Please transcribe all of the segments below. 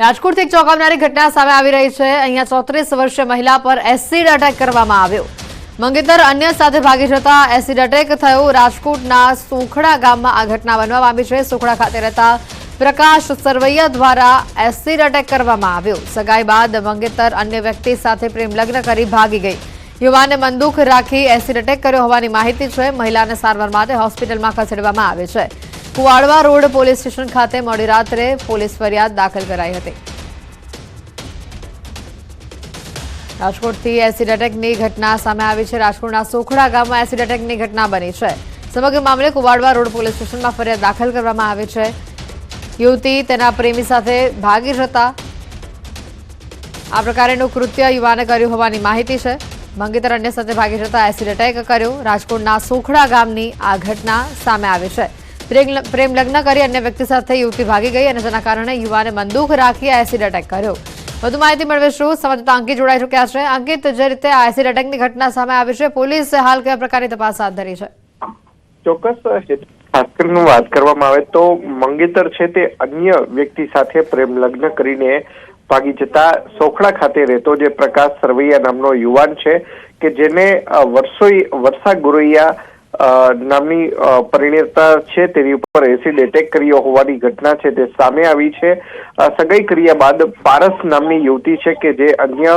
રાજકોટથી એક ચોંકાવનારી ઘટના સામે આવી રહી છે। અહીંયા 34 વર્ષીય મહિલા પર એસિડ અટેક કરવામાં આવ્યો। મંગેતર અન્ય સાથે ભાગી જતા એસિડ અટેક થયો। રાજકોટના સોખડા ગામમાં આ ઘટના બનવા પામી છે। સોખડા ખાતે રહેતા પ્રકાશ સરવૈયા દ્વારા એસિડ અટેક કરવામાં આવ્યો। સગાઈ બાદ મંગેતર અન્ય વ્યક્તિ સાથે પ્રેમ લગ્ન કરી ભાગી ગઈ। યુવાને બંદૂક રાખી એસિડ અટેક કર્યો હોવાની માહિતી છે। મહિલાને સારવાર માટે હોસ્પિટલમાં ખસેડવામાં આવે છે। કુવાડવા રોડ પોલીસ સ્ટેશન ખાતે મોડી રાત્રે પોલીસ ફરિયાદ દાખલ કરાઈ હતી। રાજકોટથી એસિડ અટેકની ઘટના સામે આવી છે। રાજકોટના સોખડા ગામમાં એસિડ અટેકની ઘટના બની છે। સમગ્ર મામલે કુવાડવા રોડ પોલીસ સ્ટેશનમાં ફરિયાદ દાખલ કરવામાં આવી છે। યુવતી તેના પ્રેમી સાથે ભાગી જતા આ પ્રકારનું કૃત્ય યુવાને કર્યું હોવાની માહિતી છે। મંગેતર અન્ય સાથે ભાગી જતા એસિડ અટેક કર્યો। રાજકોટના સોખડા ગામની આ ઘટના સામે આવી છે। પ્રેમ લગ્ન કરી અન્ય વ્યક્તિ સાથે યુવતી ભાગી ગઈ અને જેના કારણે યુવાને બંદૂક રાખી એસિડ અટેક કર્યો। વધુ માહિતી મેળવીશું। સંવાદદાતા અંકિત જોડાઈ ચૂક્યા છે। અંકિત, જે રીતે આ એસિડ અટેકની ઘટના સામે આવી છે, પોલીસે હાલ કયા પ્રકારની તપાસ હાથ ધરી છે? ચોક્કસ ખાસ કરીને વાત કરવામાં આવે તો મંગેતર છે તે અન્ય વ્યક્તિ સાથે પ્રેમ લગ્ન કરીને ભાગી જતા સોખડા ખાતે રહેતો જે પ્રકાશ સરવૈયા નામનો યુવાન છે કે જેને વર્ષા ગુરૈયા નામની પરિણીતા છે તેની ઉપર એસિડ એટેક કર્યો હોવાની ઘટના છે તે સામે આવી છે। સગાઈ કર્યા બાદ પારસ નામની યુવતી છે કે જે અન્ય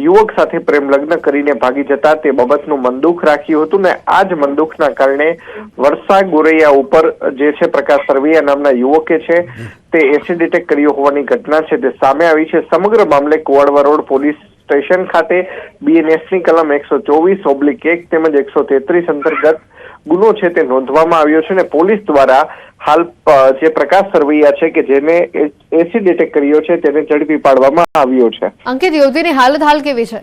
યુવક સાથે પ્રેમ લગ્ન કરીને ભાગી જતા તે બાબતનું બંદૂક રાખ્યું હતું ને આ જ બંદૂકના કારણે વર્ષા ગોરૈયા ઉપર જે છે પ્રકાશ સરવૈયા નામના યુવકે છે તે એસિડ એટેક કર્યો હોવાની ઘટના છે તે સામે આવી છે। સમગ્ર મામલે કુવાડવા રોડ પોલીસ સ્ટેશન ખાતે બીએનએસની કલમ 124/1 તેમજ 133 અંતર્ગત ગુનો છે તે નોંધવામાં આવ્યો છે અને પોલીસ દ્વારા હાલ જે પ્રકાશ સરવૈયા છે કે જેને એસિડ એટેક કર્યો છે તેને ઝડપી પાડવામાં આવ્યો છે। અંકિત, યુવતીની હાલત હાલ કેવી છે?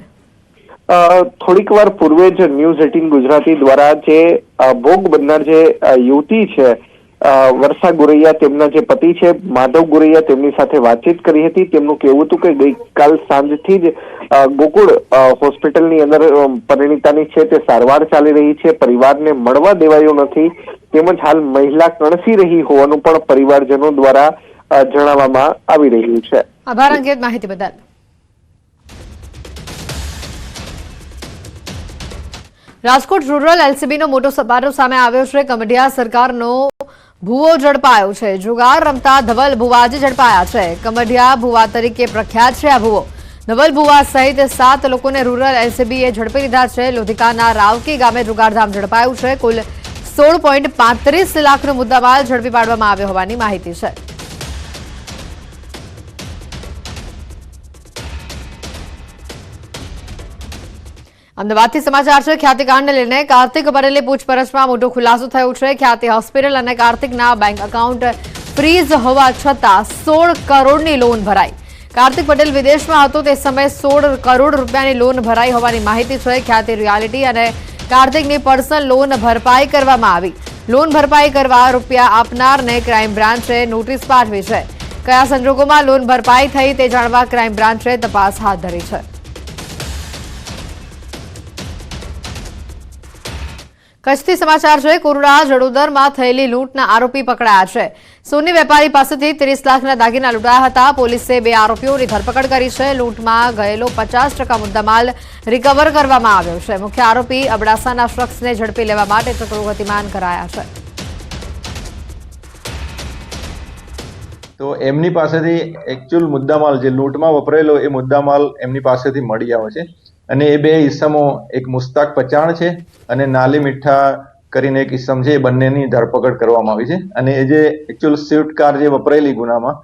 થોડીક વાર પૂર્વે જ ન્યૂઝ 18 ગુજરાતી દ્વારા જે ભોગ બનનાર જે યુવતી છે વર્ષા ગુરૈયા તેમના જે પતિ છે માધવ ગુરૈયા તેમની સાથે વાતચીત કરી હતી। તેમનું કહેવું હતું કે ગઈકાલ સાંજથી જ ગોકુળ હોસ્પિટલની અંદર પરિણીતાની છે તે સારવાર ચાલી રહી છે। પરિવારને મળવા દેવાયો નથી તેમજ હાલ મહિલા કણસી રહી હોવાનું પણ પરિવારજનો દ્વારા જણાવવામાં આવી રહ્યું છે। આભાર અંકિત, માહિતી બદલ। રાજકોટ રૂરલ એલસીબીનો મોટો સપાટો સામે આવ્યો છે। કમઢિયા સરકારનો ભુવો ઝડપાયો છે। જુગાર રમતા ધવલ ભુવાજી ઝડપાયા છે। કમઢિયા ભુવા તરીકે પ્રખ્યાત છે આ ભુવો। ધવલ ભુવા સહિત 7 લોકોને રૂરલ એલસીબીએ ઝડપી લીધા છે। લોધિકાના રાવકી ગામે જુગારધામ ઝડપાયું છે। કુલ 16.35 લાખનો મુદ્દામાલ ઝડપી પાડવામાં આવ્યો હોવાની માહિતી છે। અમદાવાદથી સમાચાર છે। ખ્યાતિકાંડને લઈને કાર્તિક પટેલની પૂછપરછમાં મોટો ખુલાસો થયો છે। ખ્યાતિ હોસ્પિટલ અને કાર્તિકના બેંક એકાઉન્ટ ફ્રીઝ હોવા છતાં 16 કરોડની લોન ભરાઈ। કાર્તિક પટેલ વિદેશમાં હતો તે સમયે 16 કરોડ રૂપિયાની લોન ભરાઈ હોવાની માહિતી છે। ખ્યાતિ રિયાલિટી અને કાર્તિકની પર્સનલ લોન ભરપાઈ કરવામાં આવી। લોન ભરપાઈ કરવા રૂપિયા આપનારને ક્રાઇમ બ્રાન્ચે નોટિસ પાઠવી છે। કયા સંજોગોમાં લોન ભરપાઈ થઈ તે જાણવા ક્રાઇમ બ્રાન્ચે તપાસ હાથ ધરી છે। કચ્છથી સમાચાર છે। કોરડા જડોદરમાં થયેલી લૂંટના આરોપી પકડાયા છે। સોની વેપારી પાસેથી 30 લાખના દાગીના લૂંટાયા હતા। પોલીસે 2 આરોપીઓની ધરપકડ કરી છે। લૂંટમાં ગયેલો 50% મુદ્દામાલ રિકવર કરવામાં આવ્યો છે। મુખ્ય આરોપી અબડાસાના શખ્સને ઝડપી લેવા માટે ચક્રો ગતિમાન કરાયા છે। તો એમની પાસેથી એકચ્યુઅલ મુદ્દામાલ જે લૂંટમાં વપરાયેલો એ મુદ્દામાલ એમની પાસેથી મળી આવે છે અને એ 2 ઈસમો એક મુસ્તાક પચાણ છે અને નાલી મીઠા કરીને એક ઈસમ છે, એ બંનેની ધરપકડ કરવામાં આવી છે અને એ જે એકચ્યુઅલ સ્વિફ્ટ કાર જે વપરાયેલી ગુનામાં